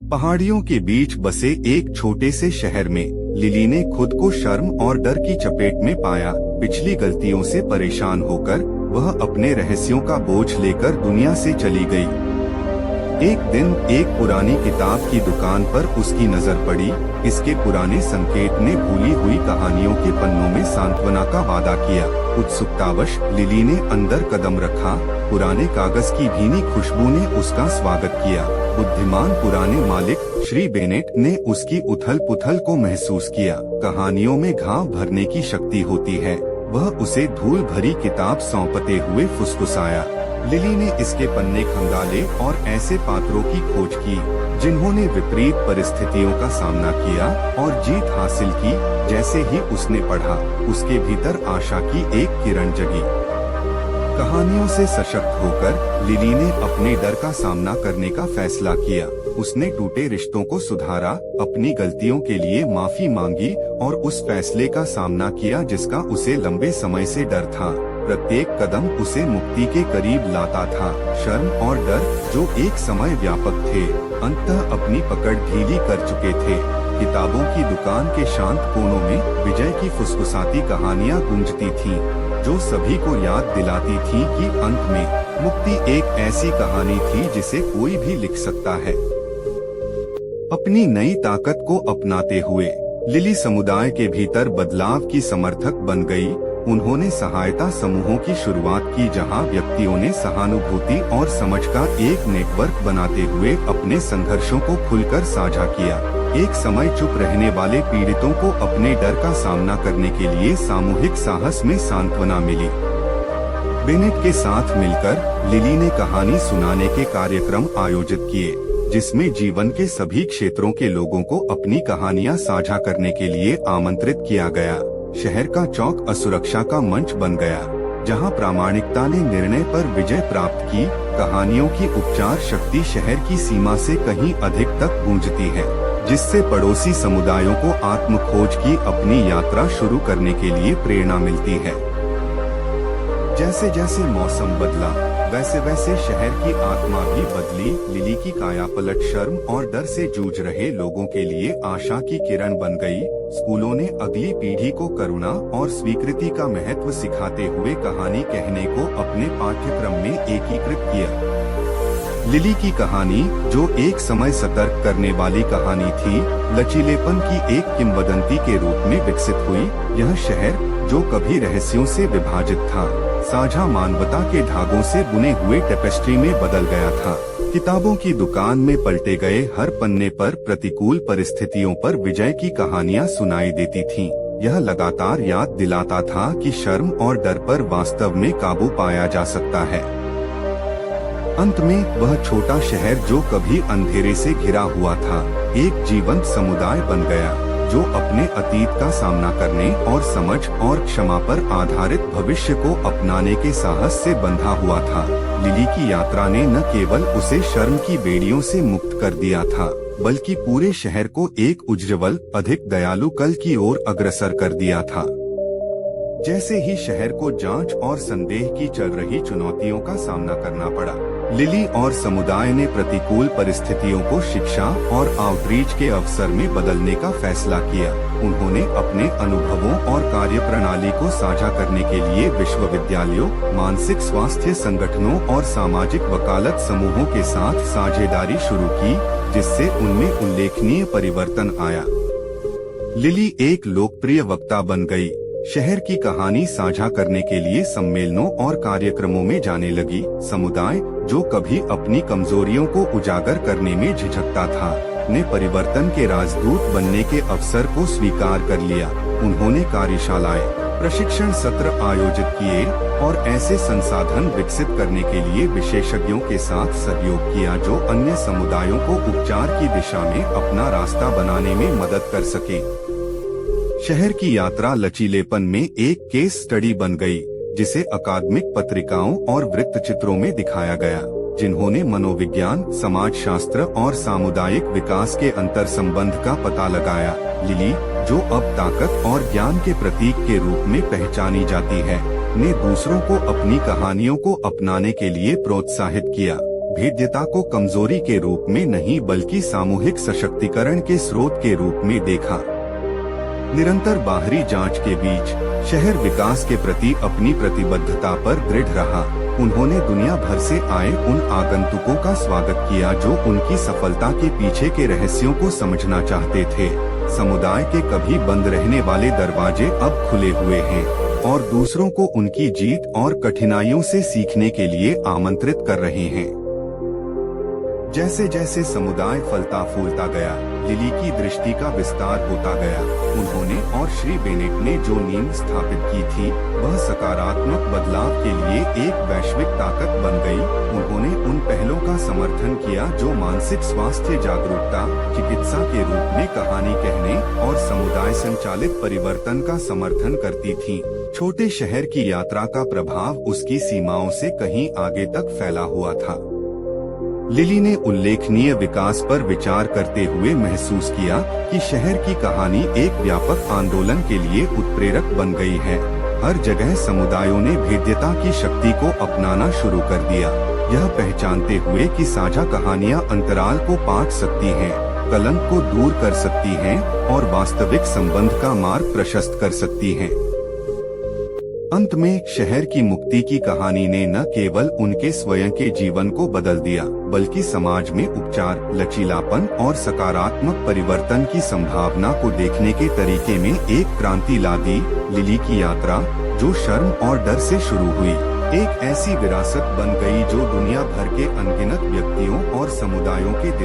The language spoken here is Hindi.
पहाड़ियों के बीच बसे एक छोटे से शहर में लिली ने खुद को शर्म और डर की चपेट में पाया। पिछली गलतियों से परेशान होकर वह अपने रहस्यों का बोझ लेकर दुनिया से चली गई। एक दिन एक पुरानी किताब की दुकान पर उसकी नजर पड़ी। इसके पुराने संकेत ने भूली हुई कहानियों के पन्नों में सांत्वना का वादा किया। उत्सुकतावश लिली ने अंदर कदम रखा। पुराने कागज की भीनी खुशबू ने उसका स्वागत किया। बुद्धिमान पुराने मालिक श्री बेनेट ने उसकी उथल पुथल को महसूस किया। कहानियों में घाव भरने की शक्ति होती है। वह उसे धूल भरी किताब सौंपते हुए फुसफुसाया। लिली ने इसके पन्ने खंगाले और ऐसे पात्रों की खोज की जिन्होंने विपरीत परिस्थितियों का सामना किया और जीत हासिल की। जैसे ही उसने पढ़ा, उसके भीतर आशा की एक किरण जगी। कहानियों से सशक्त होकर लिली ने अपने डर का सामना करने का फैसला किया। उसने टूटे रिश्तों को सुधारा, अपनी गलतियों के लिए माफी मांगी और उस फैसले का सामना किया जिसका उसे लंबे समय से डर था। प्रत्येक कदम उसे मुक्ति के करीब लाता था। शर्म और डर, जो एक समय व्यापक थे, अंततः अपनी पकड़ ढीली कर चुके थे। किताबों की दुकान के शांत कोनों में विजय की फुसफुसाती कहानियां गूंजती थीं, जो सभी को याद दिलाती थी कि अंत में मुक्ति एक ऐसी कहानी थी जिसे कोई भी लिख सकता है। अपनी नई ताकत को अपनाते हुए लिली समुदाय के भीतर बदलाव की समर्थक बन गई। उन्होंने सहायता समूहों की शुरुआत की, जहां व्यक्तियों ने सहानुभूति और समझ का एक नेटवर्क बनाते हुए अपने संघर्षों को खुलकर साझा किया। एक समय चुप रहने वाले पीड़ितों को अपने डर का सामना करने के लिए सामूहिक साहस में सांत्वना मिली। बेनेट के साथ मिलकर लिली ने कहानी सुनाने के कार्यक्रम आयोजित किए, जिसमें जीवन के सभी क्षेत्रों के लोगों को अपनी कहानियां साझा करने के लिए आमंत्रित किया गया। शहर का चौक असुरक्षा का मंच बन गया, जहां प्रामाणिकता ने निर्णय पर विजय प्राप्त की। कहानियों की उपचार शक्ति शहर की सीमा से कहीं अधिक तक गूंजती है, जिससे पड़ोसी समुदायों को आत्म खोज की अपनी यात्रा शुरू करने के लिए प्रेरणा मिलती है। जैसे जैसे मौसम बदला, वैसे वैसे शहर की आत्मा भी बदली। लिली की कायापलट शर्म और डर से जूझ रहे लोगों के लिए आशा की किरण बन गई। स्कूलों ने अगली पीढ़ी को करुणा और स्वीकृति का महत्व सिखाते हुए कहानी कहने को अपने पाठ्यक्रम में एकीकृत किया। लिली की कहानी, जो एक समय सतर्क करने वाली कहानी थी, लचीलेपन की एक किंवदंती के रूप में विकसित हुई। यह शहर, जो कभी रहस्यों से विभाजित था, साझा मानवता के धागों से बुने हुए टेपेस्ट्री में बदल गया था। किताबों की दुकान में पलटे गए हर पन्ने पर प्रतिकूल परिस्थितियों पर विजय की कहानियां सुनाई देती थीं। यह लगातार याद दिलाता था कि शर्म और डर पर वास्तव में काबू पाया जा सकता है। अंत में वह छोटा शहर, जो कभी अंधेरे से घिरा हुआ था, एक जीवंत समुदाय बन गया, जो अपने अतीत का सामना करने और समझ और क्षमा पर आधारित भविष्य को अपनाने के साहस से बंधा हुआ था। लिली की यात्रा ने न केवल उसे शर्म की बेड़ियों से मुक्त कर दिया था, बल्कि पूरे शहर को एक उज्ज्वल, अधिक दयालु कल की ओर अग्रसर कर दिया था। जैसे ही शहर को जांच और संदेह की चल रही चुनौतियों का सामना करना पड़ा, लिली और समुदाय ने प्रतिकूल परिस्थितियों को शिक्षा और आउटरीच के अवसर में बदलने का फैसला किया। उन्होंने अपने अनुभवों और कार्यप्रणाली को साझा करने के लिए विश्वविद्यालयों, मानसिक स्वास्थ्य संगठनों और सामाजिक वकालत समूहों के साथ साझेदारी शुरू की, जिससे उनमें उल्लेखनीय परिवर्तन आया। लिली एक लोकप्रिय वक्ता बन गई। शहर की कहानी साझा करने के लिए सम्मेलनों और कार्यक्रमों में जाने लगी। समुदाय, जो कभी अपनी कमजोरियों को उजागर करने में झिझकता था, ने परिवर्तन के राजदूत बनने के अवसर को स्वीकार कर लिया। उन्होंने कार्यशालाएं, प्रशिक्षण सत्र आयोजित किए और ऐसे संसाधन विकसित करने के लिए विशेषज्ञों के साथ सहयोग किया, जो अन्य समुदायों को उपचार की दिशा में अपना रास्ता बनाने में मदद कर सके। शहर की यात्रा लचीलेपन में एक केस स्टडी बन गई, जिसे अकादमिक पत्रिकाओं और वृत्तचित्रों में दिखाया गया, जिन्होंने मनोविज्ञान, समाजशास्त्र और सामुदायिक विकास के अंतर संबंध का पता लगाया। लिली, जो अब ताकत और ज्ञान के प्रतीक के रूप में पहचानी जाती है, ने दूसरों को अपनी कहानियों को अपनाने के लिए प्रोत्साहित किया। भेद्यता को कमजोरी के रूप में नहीं बल्कि सामूहिक सशक्तिकरण के स्रोत के रूप में देखा। निरंतर बाहरी जांच के बीच शहर विकास के प्रति अपनी प्रतिबद्धता पर दृढ़ रहा। उन्होंने दुनिया भर से आए उन आगंतुकों का स्वागत किया जो उनकी सफलता के पीछे के रहस्यों को समझना चाहते थे। समुदाय के कभी बंद रहने वाले दरवाजे अब खुले हुए हैं और दूसरों को उनकी जीत और कठिनाइयों से सीखने के लिए आमंत्रित कर रहे हैं। जैसे जैसे समुदाय फलता फूलता गया, लिली की दृष्टि का विस्तार होता गया। उन्होंने और श्री बेनेट ने जो नींव स्थापित की थी वह सकारात्मक बदलाव के लिए एक वैश्विक ताकत बन गई। उन्होंने उन पहलों का समर्थन किया जो मानसिक स्वास्थ्य जागरूकता, चिकित्सा के रूप में कहानी कहने और समुदाय संचालित परिवर्तन का समर्थन करती थी। छोटे शहर की यात्रा का प्रभाव उसकी सीमाओं से कहीं आगे तक फैला हुआ था। लिली ने उल्लेखनीय विकास पर विचार करते हुए महसूस किया कि शहर की कहानी एक व्यापक आंदोलन के लिए उत्प्रेरक बन गई है। हर जगह समुदायों ने भेद्यता की शक्ति को अपनाना शुरू कर दिया, यह पहचानते हुए कि साझा कहानियां अंतराल को पाट सकती हैं, कलंक को दूर कर सकती हैं और वास्तविक संबंध का मार्ग प्रशस्त कर सकती हैं। अंत में शहर की मुक्ति की कहानी ने न केवल उनके स्वयं के जीवन को बदल दिया बल्कि समाज में उपचार, लचीलापन और सकारात्मक परिवर्तन की संभावना को देखने के तरीके में एक क्रांति ला दी। लिली की यात्रा, जो शर्म और डर से शुरू हुई, एक ऐसी विरासत बन गई जो दुनिया भर के अनगिनत व्यक्तियों और समुदायों के